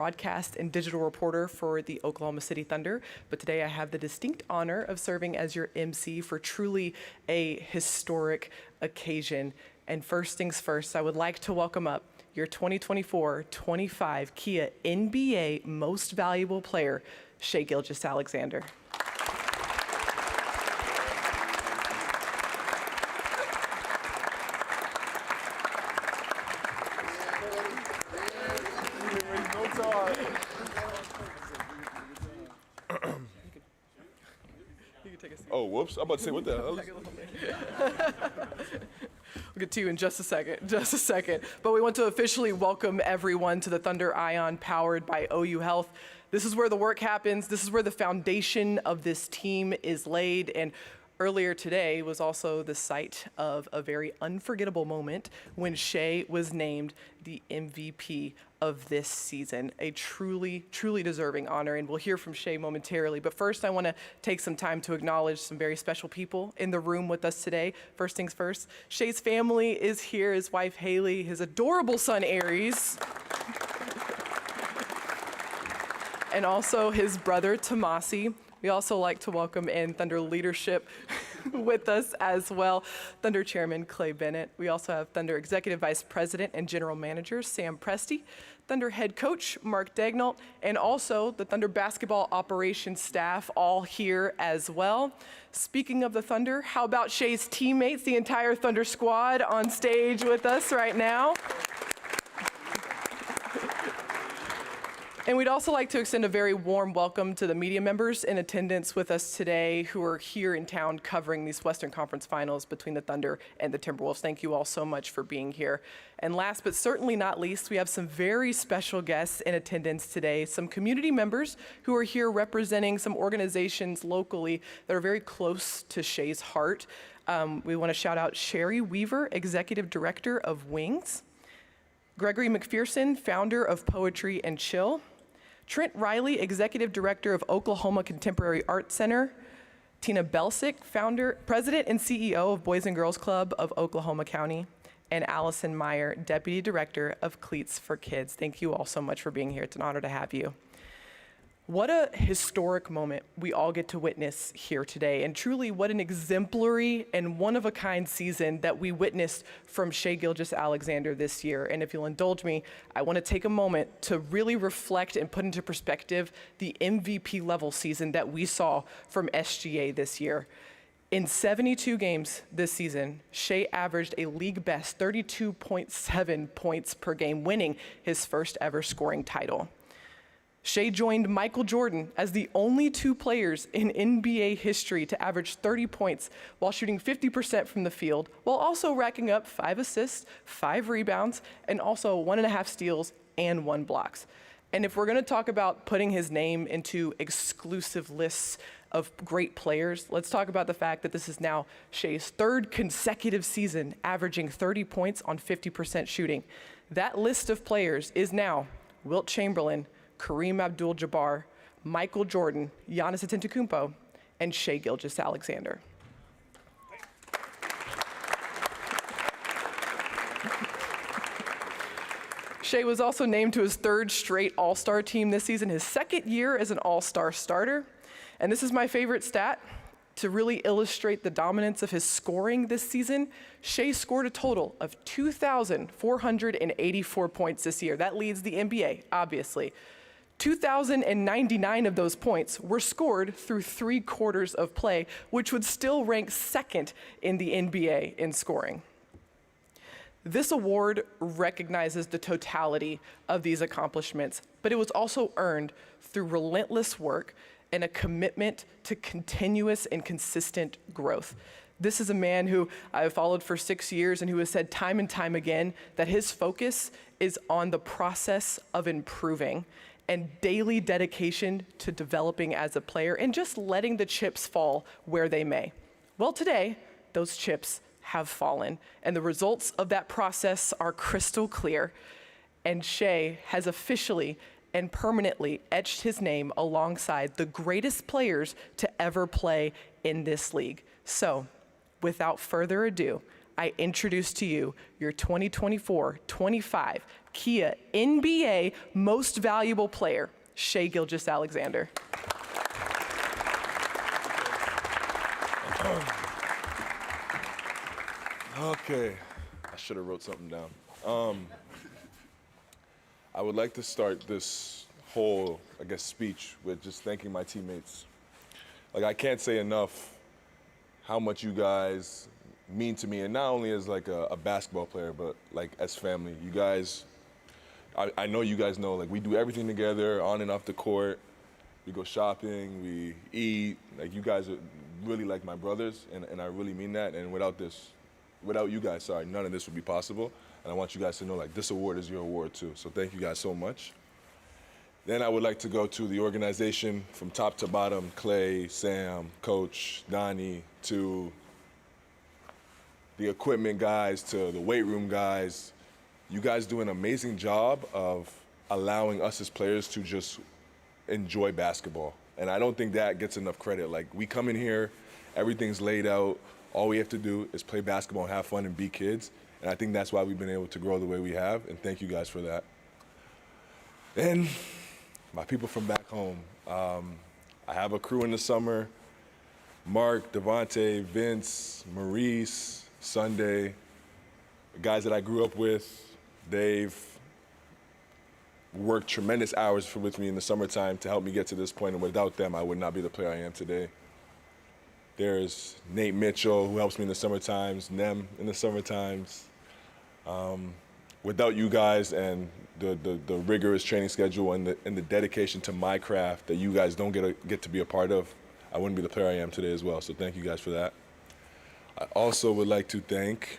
broadcast and digital reporter for the Oklahoma City Thunder, but today I have the distinct honor of serving as your MC for truly a historic occasion. And first things first, I would like to welcome up your 2024-25 Kia NBA Most Valuable Player, Shai Gilgeous-Alexander. Oh, whoops. I'm about to say, what the hell? We'll get to you in just a second. But we want to officially welcome everyone to the Thunder Ion powered by OU Health. This is where the work happens. This is where the foundation of this team is laid. And earlier today was also the site of a very unforgettable moment when Shai was named the MVP of this season. A truly, truly deserving honor, and we'll hear from Shai momentarily. But first, I want to take some time to acknowledge some very special people in the room with us today. First things first, Shai's family is here, his wife Haley, his adorable son Aries, and also his brother Tomasi. We also like to welcome in Thunder leadership with us as well. Thunder Chairman Clay Bennett. We also have Thunder Executive Vice President and General Manager Sam Presti, Thunder Head Coach Mark Daignault, and also the Thunder basketball operations staff all here as well. Speaking of the Thunder, how about Shai's teammates, the entire Thunder squad on stage with us right now? And we'd also like to extend a very warm welcome to the media members in attendance with us today who are here in town covering these Western Conference Finals between the Thunder and the Timberwolves. Thank you all so much for being here. And last but certainly not least, we have some very special guests in attendance today, some community members who are here representing some organizations locally that are very close to Shai's heart. We want to shout out Sherry Weaver, Executive Director of Wings, Gregory McPherson, founder of Poetry and Chill, Trent Riley, Executive Director of Oklahoma Contemporary Art Center, Tina Belsick, President and CEO of Boys and Girls Club of Oklahoma County, and Allison Meyer, Deputy Director of Cleats for Kids. Thank you all so much for being here. It's an honor to have you. What a historic moment we all get to witness here today, and truly what an exemplary and one-of-a-kind season that we witnessed from Shai Gilgeous-Alexander this year. And if you'll indulge me, I want to take a moment to really reflect and put into perspective the MVP level season that we saw from SGA this year. In 72 games this season, Shai averaged a league best 32.7 points per game, winning his first ever scoring title. Shai joined Michael Jordan as the only two players in NBA history to average 30 points while shooting 50% from the field, while also racking up 5 assists, 5 rebounds, and also 1.5 steals and 1 blocks. And if we're going to talk about putting his name into exclusive lists of great players, let's talk about the fact that this is now Shai's third consecutive season averaging 30 points on 50% shooting. That list of players is now Wilt Chamberlain, Kareem Abdul-Jabbar, Michael Jordan, Giannis Antetokounmpo, and Shai Gilgeous-Alexander. Shai was also named to his third straight All-Star team this season, his second year as an All-Star starter. And this is my favorite stat to really illustrate the dominance of his scoring this season. Shai scored a total of 2,484 points this year. That leads the NBA, obviously. 2,099 of those points were scored through 3 quarters of play, which would still rank second in the NBA in scoring. This award recognizes the totality of these accomplishments, but it was also earned through relentless work and a commitment to continuous and consistent growth. This is a man who I've followed for 6 years and who has said time and time again that his focus is on the process of improving and daily dedication to developing as a player and just letting the chips fall where they may. Well, today, those chips have fallen, and the results of that process are crystal clear. And Shai has officially and permanently etched his name alongside the greatest players to ever play in this league. So, without further ado, I introduce to you your 2024-25 Kia NBA Most Valuable Player, Shai Gilgeous-Alexander. Okay, I should have wrote something down. I would like to start this whole, speech with just thanking my teammates. Like, I can't say enough how much you guys mean to me, and not only as like a basketball player, but like as family. You guys, I know you guys know, like we do everything together on and off the court. We go shopping, we eat. Like you guys are really like my brothers, and I really mean that. And without you guys, none of this would be possible. And I want you guys to know, like, this award is your award too. So thank you guys so much. Then I would like to go to the organization from top to bottom, Clay, Sam, Coach, Donnie, to the equipment guys, to the weight room guys. You guys do an amazing job of allowing us as players to just enjoy basketball. And I don't think that gets enough credit. Like, we come in here, everything's laid out. All we have to do is play basketball and have fun and be kids. And I think that's why we've been able to grow the way we have. And thank you guys for that. And my people from back home. I have a crew in the summer. Mark, Devontae, Vince, Maurice, Sunday, the guys that I grew up with. They've worked tremendous hours with me in the summertime to help me get to this point, and without them, I would not be the player I am today. There's Nate Mitchell, who helps me in the summertimes, Nem in the summertimes. Without you guys and the rigorous training schedule and the dedication to my craft that you guys don't get to be a part of, I wouldn't be the player I am today as well. So thank you guys for that. I also would like to thank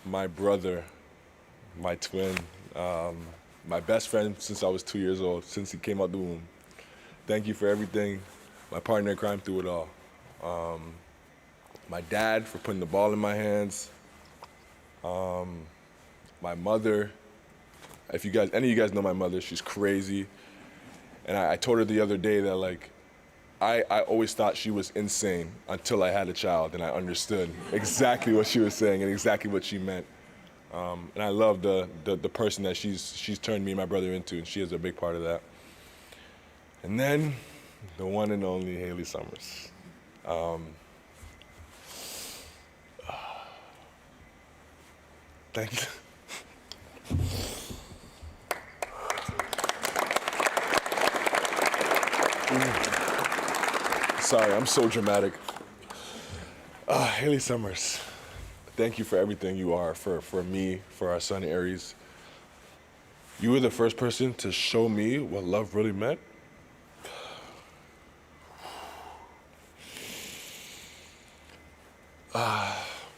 my brother, my twin, my best friend since I was 2 years old, since he came out the womb. Thank you for everything. My partner in crime through it all. My dad for putting the ball in my hands. My mother, any of you guys know my mother, she's crazy. And I told her the other day that, like, I always thought she was insane until I had a child, and I understood exactly what she was saying and exactly what she meant. And I love the person that she's turned me and my brother into, and she is a big part of that. And then the one and only Haley Summers. Thank you. Sorry, I'm so dramatic. Haley Summers, thank you for everything you are for me, for our son Aries. You were the first person to show me what love really meant.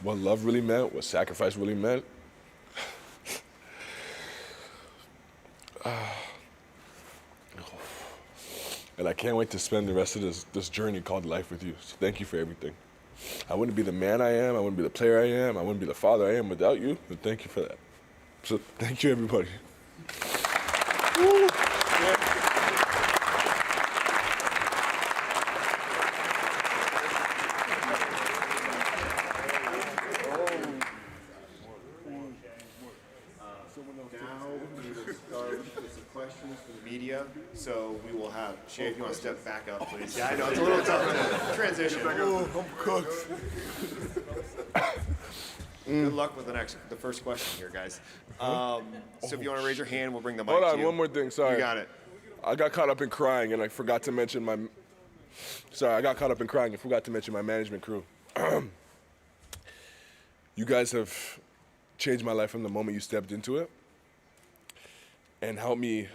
What love really meant, what sacrifice really meant. And I can't wait to spend the rest of this journey called life with you. So thank you for everything. I wouldn't be the man I am, I wouldn't be the player I am, I wouldn't be the father I am without you, and thank you for that. So thank you, everybody. Woo. Questions from the media, so we will have Shai, if you want to step back up, please. Yeah, I know it's a little tough to transition. Oh, I'm cooked. Good luck with the first question here, guys. So if you want to raise your hand, we'll bring the mic Hold to on, you. one more thing. Sorry. You got it. I got caught up in crying and I forgot to mention my. Sorry, I got caught up in crying and forgot to mention my management crew. You guys have changed my life from the moment you stepped into it, and help me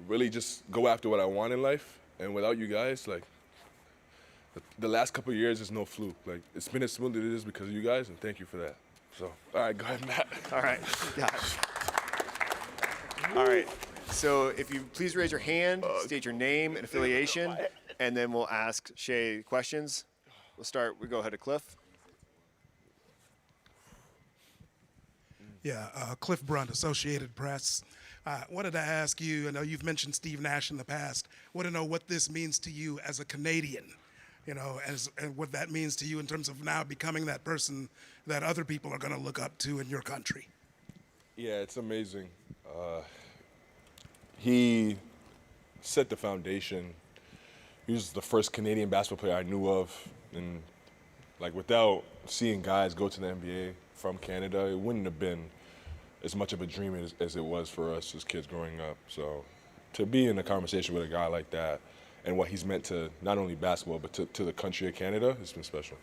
really just go after what I want in life. And without you guys, like, the last couple of years is no fluke. Like, it's been as smooth as it is because of you guys, and thank you for that. So, all right, go ahead, Matt. All right, got it. All right, so if you please raise your hand, state your name and affiliation, and then we'll ask Shai questions. We go ahead to Cliff. Yeah, Cliff Brunt, Associated Press. Wanted to ask you, I know you've mentioned Steve Nash in the past, want to know what this means to you as a Canadian, and what that means to you in terms of now becoming that person that other people are going to look up to in your country? Yeah, it's amazing. He set the foundation. He was the first Canadian basketball player I knew of, and like without seeing guys go to the NBA from Canada, it wouldn't have been as much of a dream as it was for us as kids growing up. So to be in a conversation with a guy like that and what he's meant to not only basketball but to the country of Canada, it's been special.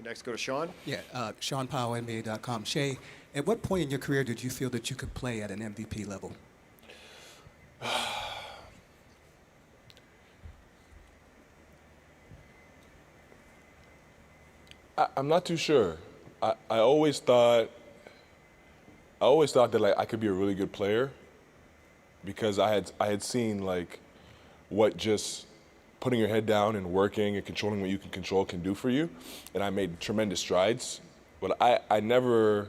Next, go to Sean. Yeah, Sean Powell, NBA.com. Shai, at what point in your career did you feel that you could play at an MVP level? I'm not too sure. I always thought that like I could be a really good player because I had seen like what just putting your head down and working and controlling what you can control can do for you, and I made tremendous strides. But I never,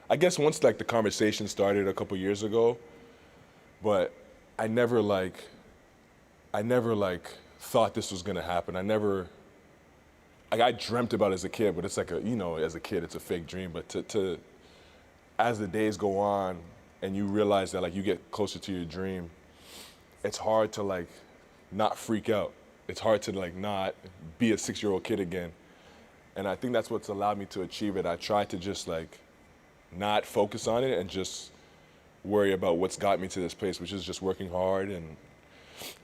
I guess once like the conversation started a couple years ago, but I never thought this was gonna happen. I dreamt about it as a kid, but it's like as a kid, it's a fake dream. But to as the days go on and you realize that like you get closer to your dream, it's hard to like not freak out. It's hard to like not be a 6-year-old kid again. And I think that's what's allowed me to achieve it. I try to just like not focus on it and just worry about what's got me to this place, which is just working hard and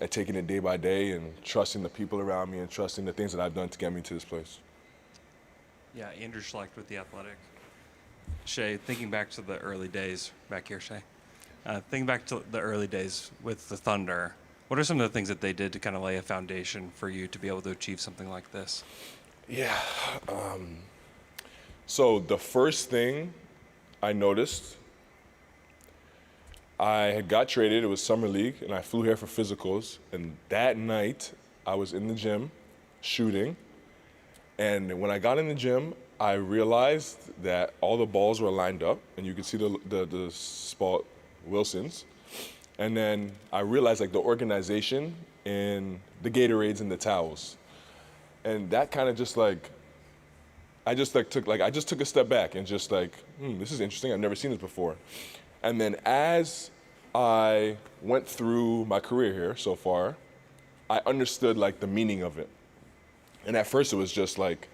taking it day by day and trusting the people around me and trusting the things that I've done to get me to this place. Yeah, Andrew Schlecht with The Athletic. Shai, thinking back to the early days, back here, Shai. Thinking back to the early days with the Thunder, what are some of the things that they did to kind of lay a foundation for you to be able to achieve something like this? Yeah. So the first thing I noticed, I had got traded, it was summer league, and I flew here for physicals, and that night I was in the gym shooting, and when I got in the gym, I realized that all the balls were lined up, and you could see the spot Wilsons, and then I realized like the organization in the Gatorades and the towels, and that kind of just like, I just took a step back and just like, this is interesting, I've never seen this before. And then as I went through my career here so far, I understood like the meaning of it. And at first it was just like,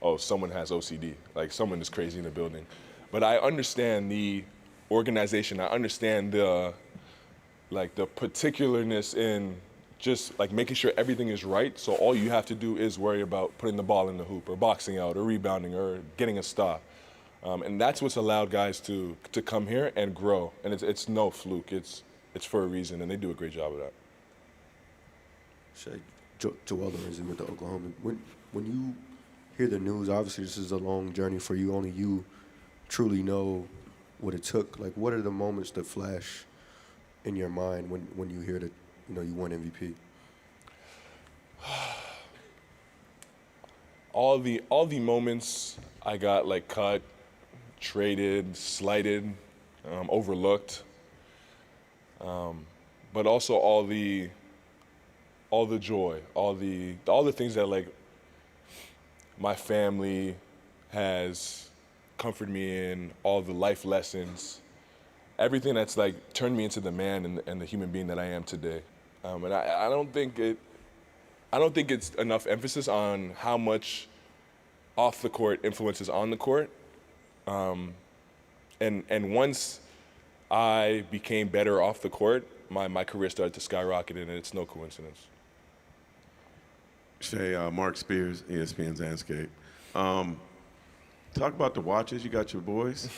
oh, someone has OCD, like someone is crazy in the building. But I understand the organization, I understand the particularness in just like making sure everything is right. So all you have to do is worry about putting the ball in the hoop or boxing out or rebounding or getting a stop. And that's what's allowed guys to come here and grow. And it's no fluke. It's for a reason, and they do a great job of that. Shai, Joel Lorenzen with the Oklahoma. When you hear the news, obviously this is a long journey for you. Only you truly know what it took. Like, what are the moments that flash in your mind when you hear that you won MVP? All the moments I got like cut, traded, slighted, overlooked, but also all the joy, all the things that like my family has comforted me in, all the life lessons, everything that's like turned me into the man and the human being that I am today. And I don't think it's enough emphasis on how much off the court influences on the court. And once I became better off the court, my career started to skyrocket, and it's no coincidence. Shai, Mark Spears, ESPN's Landscape. Talk about the watches. You got your boys,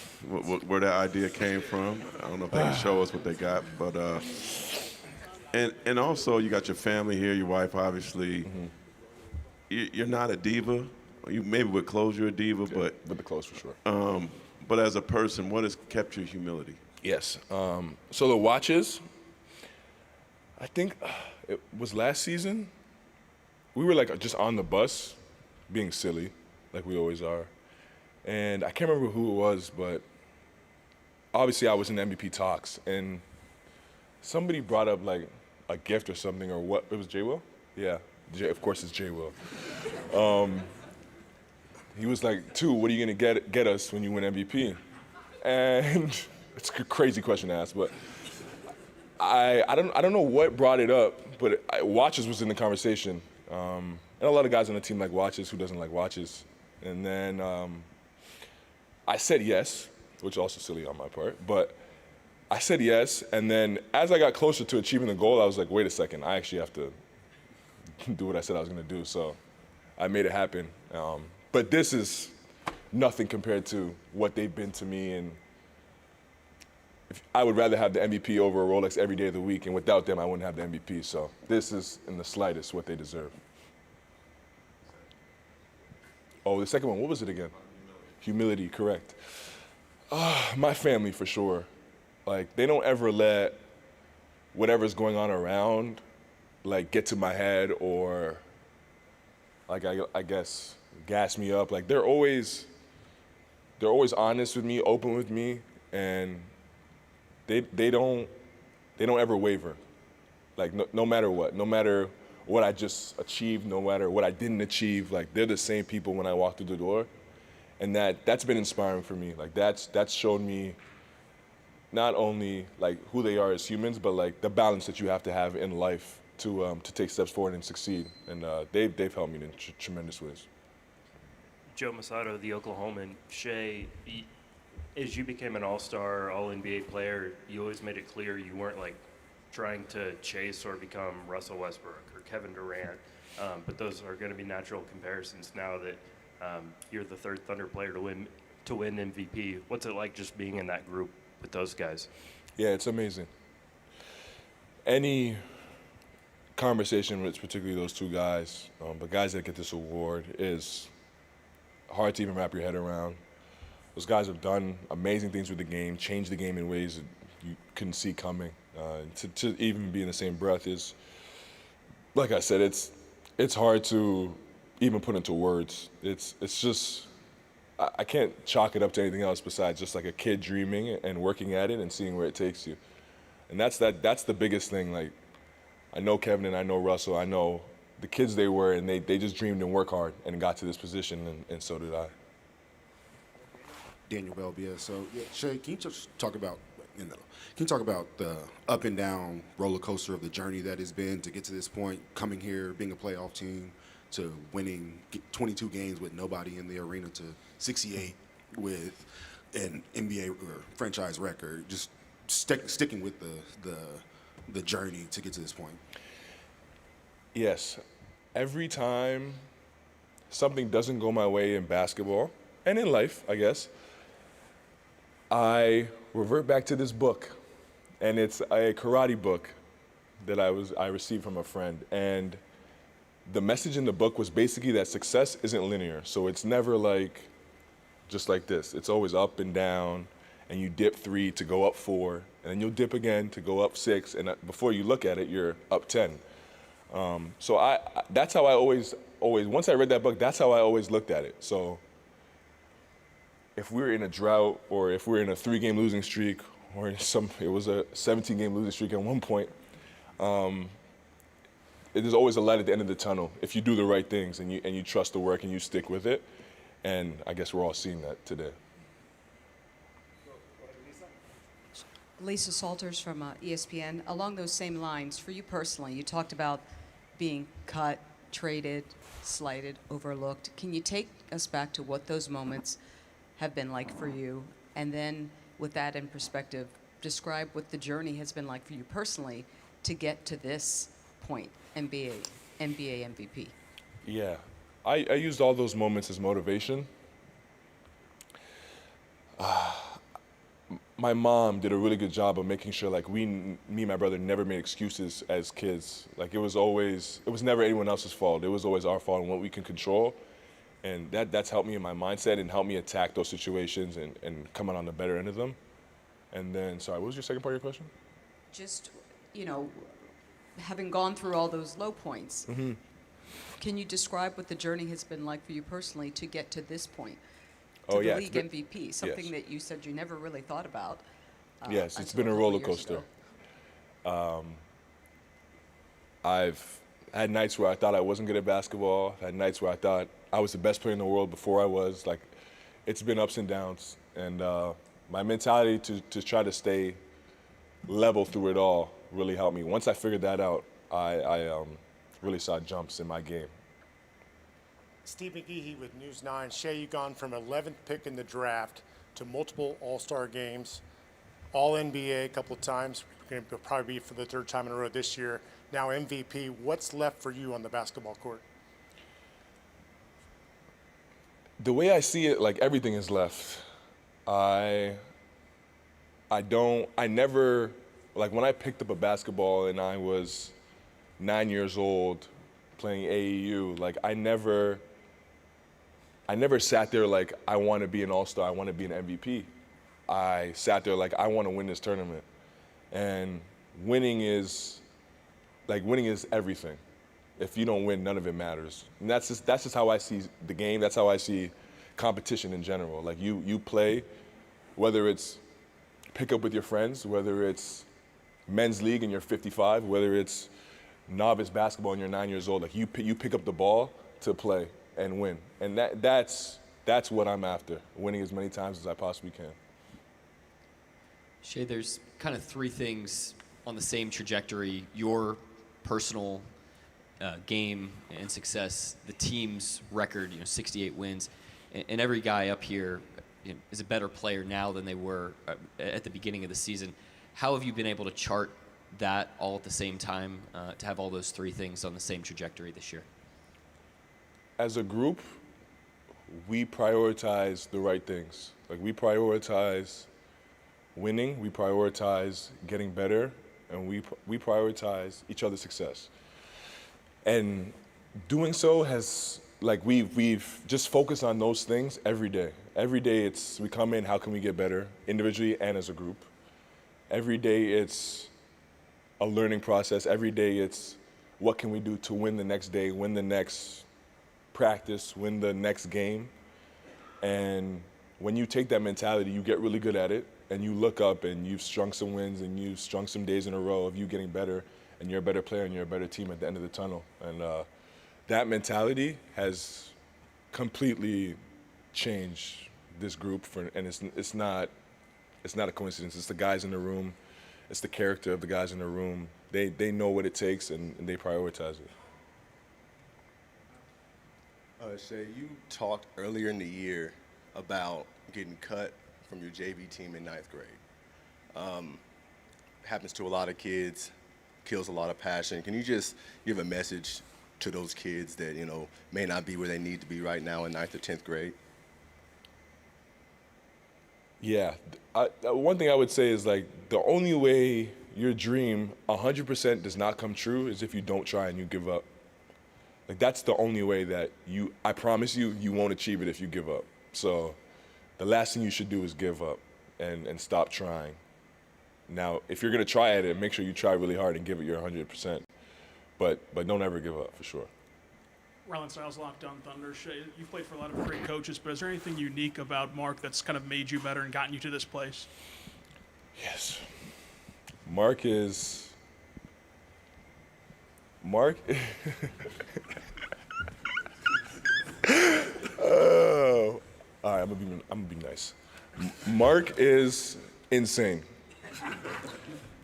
where that idea came from. I don't know if they can show us what they got, but and also you got your family here, your wife, obviously. Mm-hmm. You're not a diva. You maybe with clothes you're a diva, Yeah, but with the clothes for sure. But as a person, what has kept your humility? Yes. So the watches, I think it was last season. We were like just on the bus, being silly, like we always are. And I can't remember who it was, but obviously I was in MVP talks, and somebody brought up like a gift or something, or what? It was J. Will? Yeah, of course it's J. Will. he was like, 2, what are you gonna get us when you win MVP? And it's a crazy question to ask, but I don't know what brought it up, but watches was in the conversation. And a lot of guys on the team like watches. Who doesn't like watches? And then I said yes, which is also silly on my part, but I said yes. And then as I got closer to achieving the goal, I was like, wait a second, I actually have to do what I said I was gonna do. So I made it happen. But this is nothing compared to what they've been to me, and I would rather have the MVP over a Rolex every day of the week, and without them, I wouldn't have the MVP. So this is, in the slightest, what they deserve. Oh, the second one, what was it again? Humility, correct. My family, for sure. Like, they don't ever let whatever's going on around, like, get to my head or, like, I guess, gas me up. Like, they're always honest with me, open with me, and they don't ever waver. Like, no matter what I just achieved, no matter what I didn't achieve, like, they're the same people when I walk through the door. And that's been inspiring for me. Like, that's shown me not only like who they are as humans, but like the balance that you have to have in life to take steps forward and succeed. And they've helped me in tremendous ways. Joe Masato, the Oklahoman. Shai, as you became an all-star, all-NBA player, you always made it clear you weren't like trying to chase or become Russell Westbrook or Kevin Durant, but those are going to be natural comparisons now that you're the third Thunder player to win MVP. What's it like just being in that group with those guys? Yeah, it's amazing. Any conversation with particularly those 2 guys, but guys that get this award, is hard to even wrap your head around. Those guys have done amazing things with the game, changed the game in ways that you couldn't see coming. To even be in the same breath is, like I said, it's hard to even put into words. It's just, I can't chalk it up to anything else besides just like a kid dreaming and working at it and seeing where it takes you. And that's the biggest thing. Like, I know Kevin and I know Russell, I know the kids they were, and they just dreamed and worked hard and got to this position, and so did I. Daniel Belbia. So, yeah, Shai, can you just talk about, the up and down roller coaster of the journey that has been to get to this point, coming here, being a playoff team, to winning 22 games with nobody in the arena, to 68 with an NBA or franchise record, just sticking with the journey to get to this point? Yes. Every time something doesn't go my way in basketball, and in life, I guess, I revert back to this book. And it's a karate book that I received from a friend. And the message in the book was basically that success isn't linear. So it's never like just like this. It's always up and down, and you dip 3 to go up 4, and then you'll dip again to go up 6, and before you look at it, you're up 10. So that's how I always, once I read that book, that's how I always looked at it. So if we're in a drought, or if we're in a 3-game losing streak, or it was a 17-game losing streak at one point, there's always a light at the end of the tunnel if you do the right things and you trust the work and you stick with it. And I guess we're all seeing that today. Lisa Salters from ESPN. Along those same lines, for you personally, you talked about being cut, traded, slighted, overlooked. Can you take us back to what those moments have been like for you? And then, with that in perspective, describe what the journey has been like for you personally to get to this point, NBA MVP. Yeah, I used all those moments as motivation. My mom did a really good job of making sure, like, me and my brother never made excuses as kids. Like, it was never anyone else's fault. It was always our fault and what we can control. And that's helped me in my mindset and helped me attack those situations and come out on the better end of them. And then, sorry, what was your second part of your question? Just, having gone through all those low points, can you describe what the journey has been like for you personally to get to this point? To the league MVP, something that you said you never really thought about. Yes, it's been a roller coaster. I've had nights where I thought I wasn't good at basketball. Had nights where I thought I was the best player in the world before I was. Like, it's been ups and downs. And my mentality to try to stay level through it all really helped me. Once I figured that out, I really saw jumps in my game. Steve McGehee with News 9. Shai, you've gone from 11th pick in the draft to multiple All-Star games, All-NBA a couple of times, going to probably be for the third time in a row this year, now MVP. What's left for you on the basketball court? The way I see it, like, everything is left. I never, like, when I picked up a basketball and I was 9 years old playing AAU, like, I never sat there like, I want to be an all-star, I want to be an MVP. I sat there like, I want to win this tournament. And winning is everything. If you don't win, none of it matters. And that's just how I see the game. That's how I see competition in general. Like, you play, whether it's pick up with your friends, whether it's men's league and you're 55, whether it's novice basketball and you're 9 years old, like, you pick up the ball to play and win. And that's what I'm after, winning as many times as I possibly can. Shai, there's kind of three things on the same trajectory: your personal game and success, the team's record, 68 wins, and every guy up here is a better player now than they were at the beginning of the season. How have you been able to chart that all at the same time, to have all those three things on the same trajectory this year? As a group, we prioritize the right things. Like, we prioritize winning, we prioritize getting better, and we prioritize each other's success. And doing so has, like, we've just focused on those things every day. Every day we come in, how can we get better, individually and as a group. Every day it's a learning process. Every day it's what can we do to win the next day, win the next practice, win the next game. And when you take that mentality, you get really good at it, and you look up and you've strung some wins and you've strung some days in a row of you getting better, and you're a better player and you're a better team at the end of the tunnel. And that mentality has completely changed this group, and it's not a coincidence. It's the guys in the room. It's the character of the guys in the room. They know what it takes, and they prioritize it. Shai, you talked earlier in the year about getting cut from your JV team in 9th grade. Happens to a lot of kids, kills a lot of passion. Can you just give a message to those kids that, may not be where they need to be right now in 9th or 10th grade? Yeah, one thing I would say is, like, the only way your dream 100% does not come true is if you don't try and you give up. Like, that's the only way that I promise you, you won't achieve it if you give up. So the last thing you should do is give up and stop trying. Now, if you're gonna try at it, make sure you try really hard and give it your 100%. But don't ever give up, for sure. Rylan Stiles, Locked On Thunder. Shai, you've played for a lot of great coaches, but is there anything unique about Mark that's kind of made you better and gotten you to this place? Yes. Mark. Oh. All right, I'm gonna be nice. Mark is insane.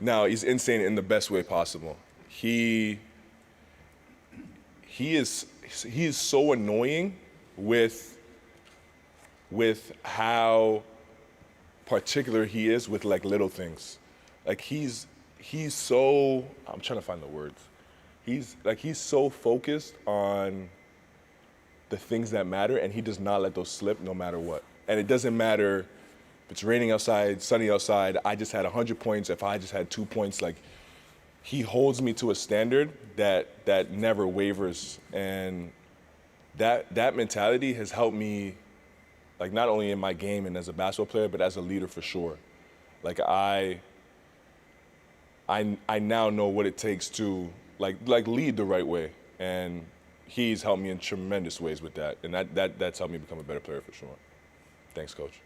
Now, he's insane in the best way possible. He is so annoying with how particular he is with, like, little things. Like, he's so, I'm trying to find the words. He's so focused on the things that matter, and he does not let those slip no matter what. And it doesn't matter if it's raining outside, sunny outside, I just had 100 points, if I just had 2 points, like, he holds me to a standard that never wavers. And that mentality has helped me, like, not only in my game and as a basketball player, but as a leader for sure. Like, I now know what it takes to like lead the right way, and he's helped me in tremendous ways with that, and that's helped me become a better player for sure. Thanks, Coach.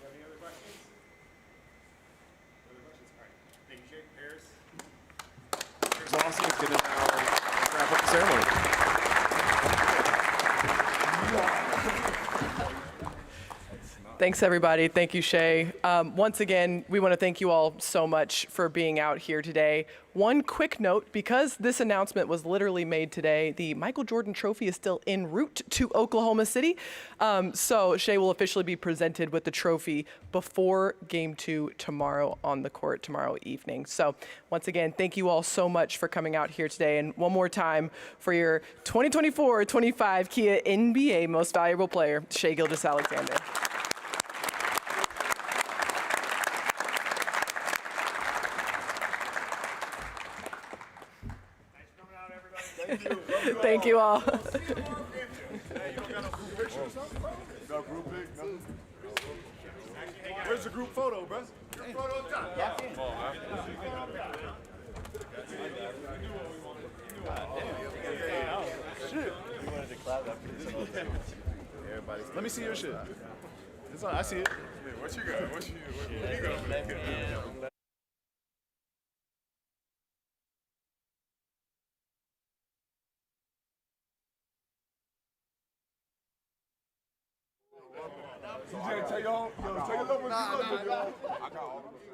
Any other questions? Thank you, Jake. Paris. Awesome. It's going to now wrap up the ceremony. Thanks, everybody. Thank you, Shai. Once again, we want to thank you all so much for being out here today. One quick note, because this announcement was literally made today, the Michael Jordan Trophy is still en route to Oklahoma City. So Shai will officially be presented with the trophy before Game 2 tomorrow on the court tomorrow evening. So once again, thank you all so much for coming out here today. And one more time for your 2024-25 Kia NBA Most Valuable Player, Shai Gilgeous-Alexander. Thank you all. Where's the group photo, bro? Group photo up top. Shit. You wanted to clap after this. Let me see your shit. It's on. I see it. What you got? What you got? CJ, tell your little one. I got all of them.